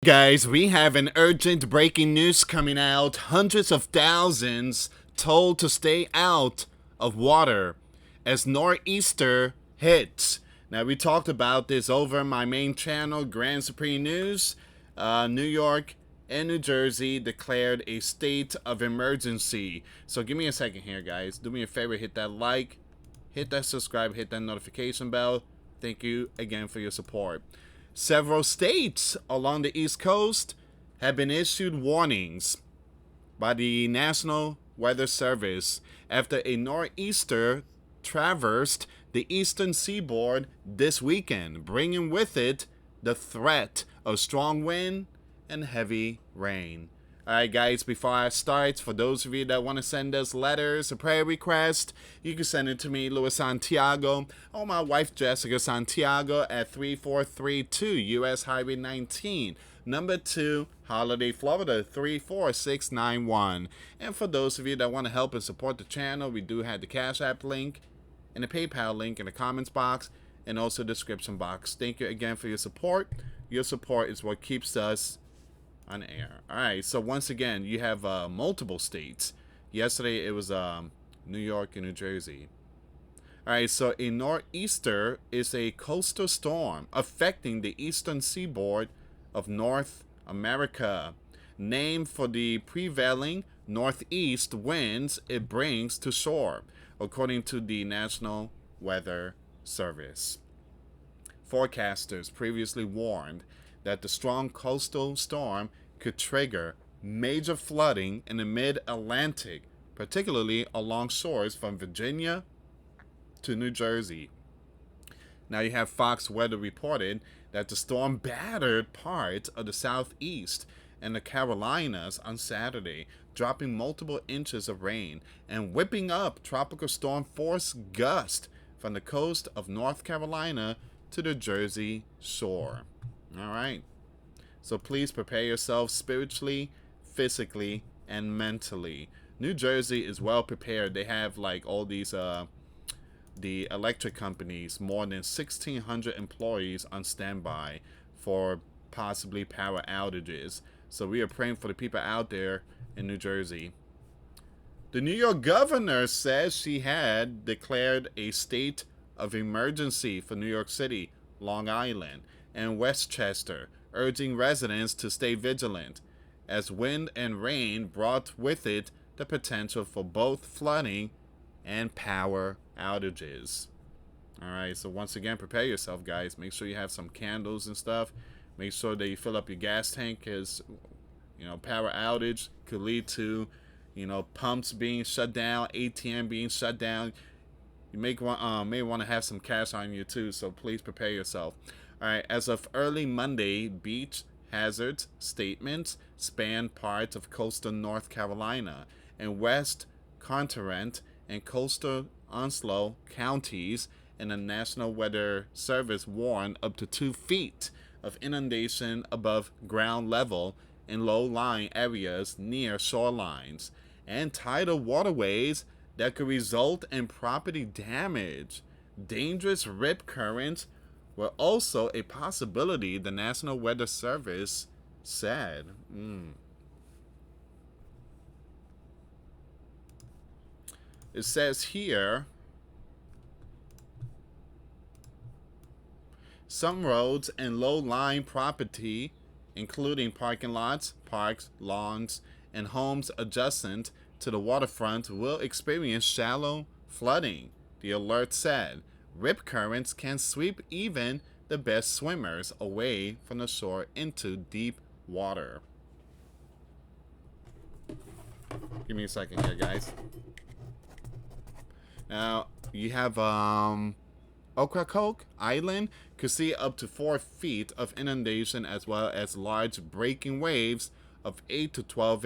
guys, we have an urgent breaking news coming out. Hundreds of thousands told to stay out of water as nor'easter hits. Now, we talked about this over my main channel, Grand Supreme News. New York and New Jersey declared a state of emergency. So give me a second here, guys. Do me a favor, hit that like, hit that subscribe, hit that notification bell. Thank you again for your support. Several states along the East Coast have been issued warnings by the National Weather Service after a nor'easter traversed the eastern seaboard this weekend, bringing with it the threat of strong wind and heavy rain. Alright guys, before I start, for those of you that want to send us letters or prayer requests, you can send it to me, US Santiago, or my wife Jessica Santiago at 3432 US Highway 19, number 2, Holiday, Florida 34691. And for those of you that want to help and support the channel, we do have the Cash App link and the PayPal link in the comments box and also description box. Thank you again for your support. Your support is what keeps us on air. Alright, so once again, you have multiple states. Yesterday it was New York and New Jersey. Alright, so a nor'easter is a coastal storm affecting the eastern seaboard of North America, named for the prevailing northeast winds it brings to shore, according to the National Weather Service. Forecasters previously warned that the strong coastal storm could trigger major flooding in the mid-Atlantic, particularly along shores from Virginia to New Jersey. Now you have Fox Weather reported that the storm battered parts of the southeast and the Carolinas on Saturday, dropping multiple inches of rain and whipping up tropical storm force gusts from the coast of North Carolina to the Jersey shore. Alright, so please prepare yourself spiritually, physically, and mentally. New Jersey is well prepared. They have like all these, the electric companies, more than 1,600 employees on standby for possibly power outages. So we are praying for the people out there in New Jersey. The New York governor says she had declared a state of emergency for New York City, Long Island, and Westchester, urging residents to stay vigilant, as wind and rain brought with it the potential for both flooding and power outages. Alright, so once again, prepare yourself, guys. Make sure you have some candles and stuff. Make sure that you fill up your gas tank, because, you know, power outage could lead to, you know, pumps being shut down, ATM being shut down. You may want to have some cash on you too, so please prepare yourself. Alright, as of early Monday, beach hazard statements span parts of coastal North Carolina and West Continent and coastal Onslow counties, and the National Weather Service warned up to 2 feet of inundation above ground level in low-lying areas near shorelines and tidal waterways that could result in property damage. Dangerous rip currents were also a possibility, the National Weather Service said. It says here, some roads and low-lying property, including parking lots, parks, lawns, and homes adjacent to the waterfront, will experience shallow flooding, the alert said. Rip currents can sweep even the best swimmers away from the shore into deep water. Give me a second here, guys. Now, you have Ocracoke Island could see up to 4 feet of inundation, as well as large breaking waves of 8 to 12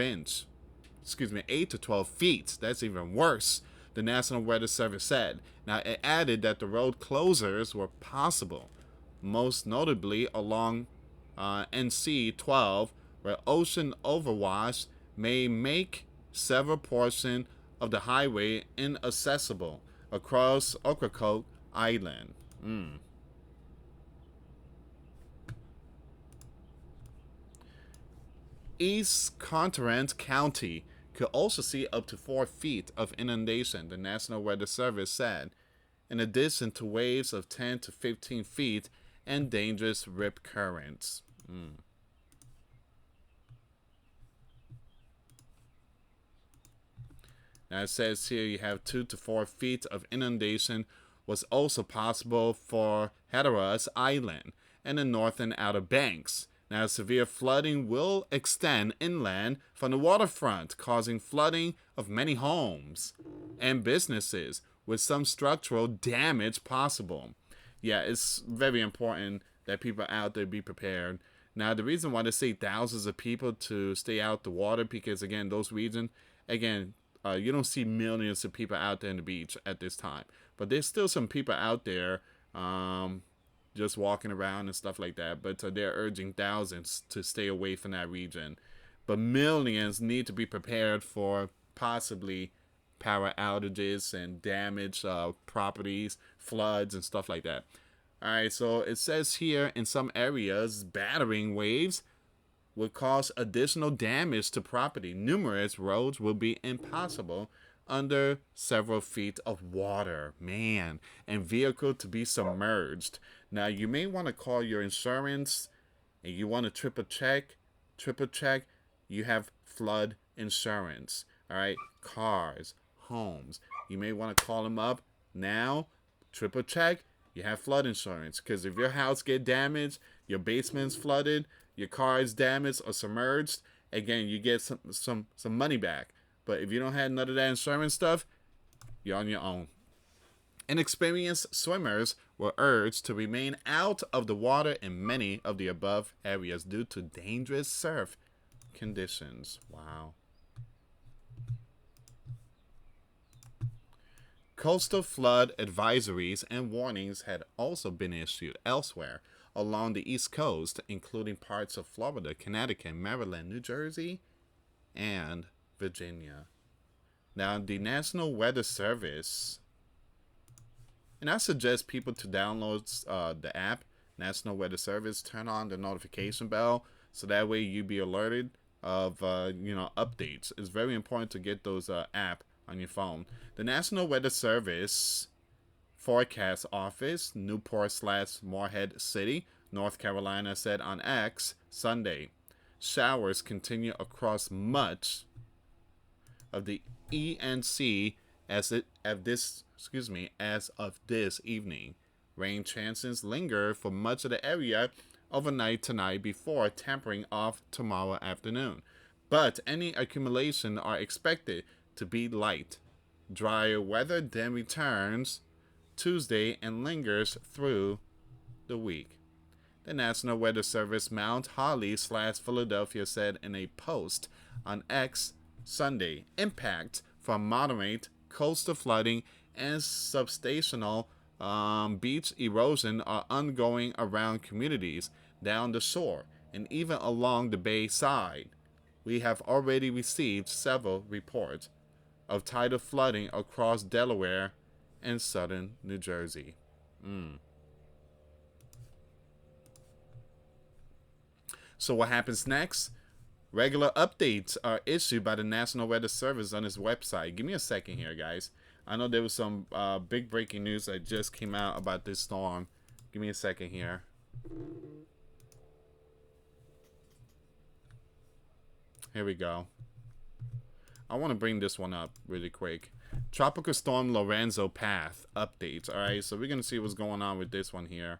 feet. That's even worse, the National Weather Service said. Now, it added that the road closures were possible, most notably along NC 12, where ocean overwash may make several portions of the highway inaccessible across Ocracoke Island. East Carteret County could also see up to 4 feet of inundation, the National Weather Service said, in addition to waves of 10 to 15 feet and dangerous rip currents. Now it says here you have 2 to 4 feet of inundation was also possible for Hatteras Island and the northern Outer Banks. Now severe flooding will extend inland from the waterfront, causing flooding of many homes and businesses, with some structural damage possible. Yeah, it's very important that people out there be prepared. Now, the reason why they say thousands of people to stay out the water, because again, those regions, again, you don't see millions of people out there in the beach at this time, but there's still some people out there just walking around and stuff like that. But they're urging thousands to stay away from that region. But millions need to be prepared for possibly power outages and damaged properties, floods, and stuff like that. All right, so it says here in some areas, battering waves would cause additional damage to property. Numerous roads will be impassable under several feet of water, man, and vehicle to be submerged. Now, you may want to call your insurance, and you want to triple check, you have flood insurance. All right, cars, homes. You may want to call them up now, triple check, you have flood insurance, because if your house get damaged, your basement's flooded, your car is damaged or submerged, again, you get some money back. But if you don't have none of that insurance stuff, you're on your own. Inexperienced swimmers were urged to remain out of the water in many of the above areas due to dangerous surf conditions. Wow. Coastal flood advisories and warnings had also been issued elsewhere along the East Coast, including parts of Florida, Connecticut, Maryland, New Jersey, and Virginia. Now, the National Weather Service, and I suggest people to download the app, National Weather Service, turn on the notification bell, so that way you be alerted of updates. It's very important to get those app on your phone. The National Weather Service Forecast Office, Newport/Morehead City, North Carolina, said on X Sunday, showers continue across much of the ENC as of this evening. Rain chances linger for much of the area overnight tonight before tapering off tomorrow afternoon. But any accumulation are expected to be light. Drier weather then returns Tuesday and lingers through the week. The National Weather Service Mount Holly/Philadelphia said in a post on X Sunday, impact from moderate coastal flooding and substational beach erosion are ongoing around communities down the shore and even along the bay side. We have already received several reports of tidal flooding across Delaware and southern New Jersey. So what happens next? Regular updates are issued by the National Weather Service on its website. Give me a second here, guys. I know there was some big breaking news that just came out about this storm. Give me a second here. Here we go. I want to bring this one up really quick. Tropical Storm Lorenzo path updates. All right, so we're going to see what's going on with this one here.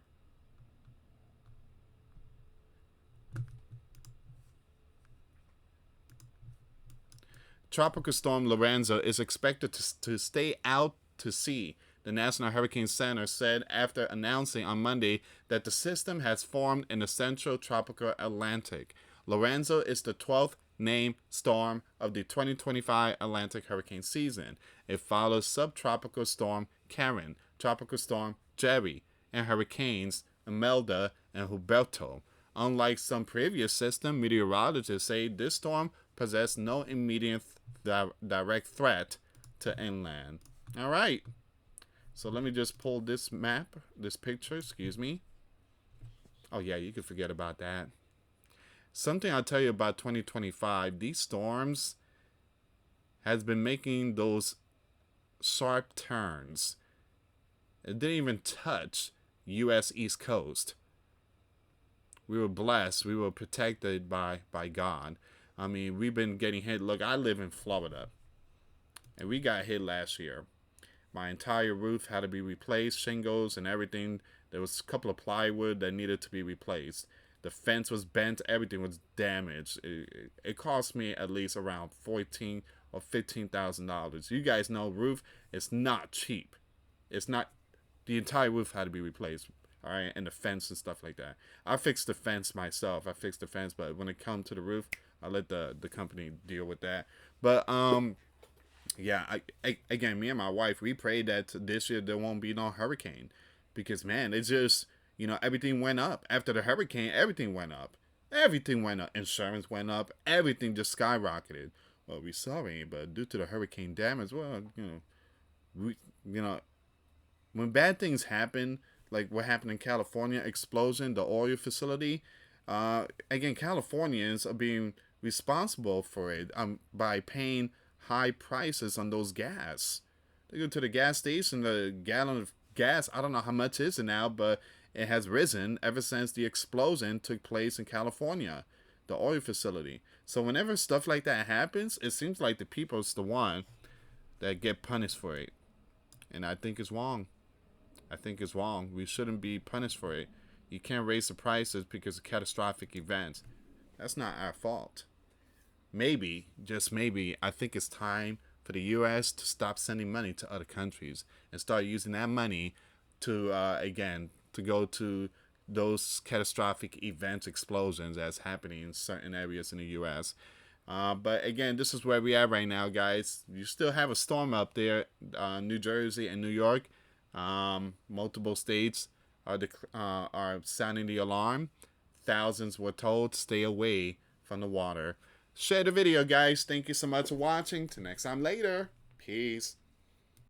Tropical Storm Lorenzo is expected to stay out to sea, the National Hurricane Center said after announcing on Monday that the system has formed in the central tropical Atlantic. Lorenzo is the 12th named storm of the 2025 Atlantic hurricane season. It follows subtropical storm Karen, tropical storm Jerry, and hurricanes Imelda and Huberto. Unlike some previous systems, meteorologists say this storm possessed no immediate direct threat to inland. All right. So let me just pull this picture, excuse me. Oh yeah, you can forget about that. Something I'll tell you about 2025, these storms has been making those sharp turns. It didn't even touch US East Coast. We were blessed. We were protected by God. I mean, we've been getting hit. Look, I live in Florida, and we got hit last year. My entire roof had to be replaced, shingles and everything. There was a couple of plywood that needed to be replaced. The fence was bent. Everything was damaged. It cost me at least around $14,000 or $15,000. You guys know roof is not cheap. It's not. The entire roof had to be replaced. All right, and the fence and stuff like that. I fixed the fence myself. I fixed the fence, but when it comes to the roof, I let the company deal with that. But yeah, again, me and my wife, we prayed that this year there won't be no hurricane, because man, it's just, everything went up after the hurricane. Everything went up. Everything went up. Insurance went up. Everything just skyrocketed. Well, we're sorry, but due to the hurricane damage, well, we, when bad things happen, like what happened in California, explosion, the oil facility. Again, Californians are being responsible for it by paying high prices on those gas. They go to the gas station, the gallon of gas, I don't know how much is it now, but it has risen ever since the explosion took place in California, the oil facility. So whenever stuff like that happens, it seems like the people's the one that get punished for it. And I think it's wrong. I think it's wrong. We shouldn't be punished for it. You can't raise the prices because of catastrophic events. That's not our fault. Maybe, just maybe, I think it's time for the U.S. to stop sending money to other countries and start using that money to, again, to go to those catastrophic events, explosions that's happening in certain areas in the U.S. But again, this is where we are right now, guys. You still have a storm up there, New Jersey and New York. Multiple states are sounding the alarm. Thousands were told to stay away from the water. Share the video, guys. Thank you so much for watching. Till next time later. Peace.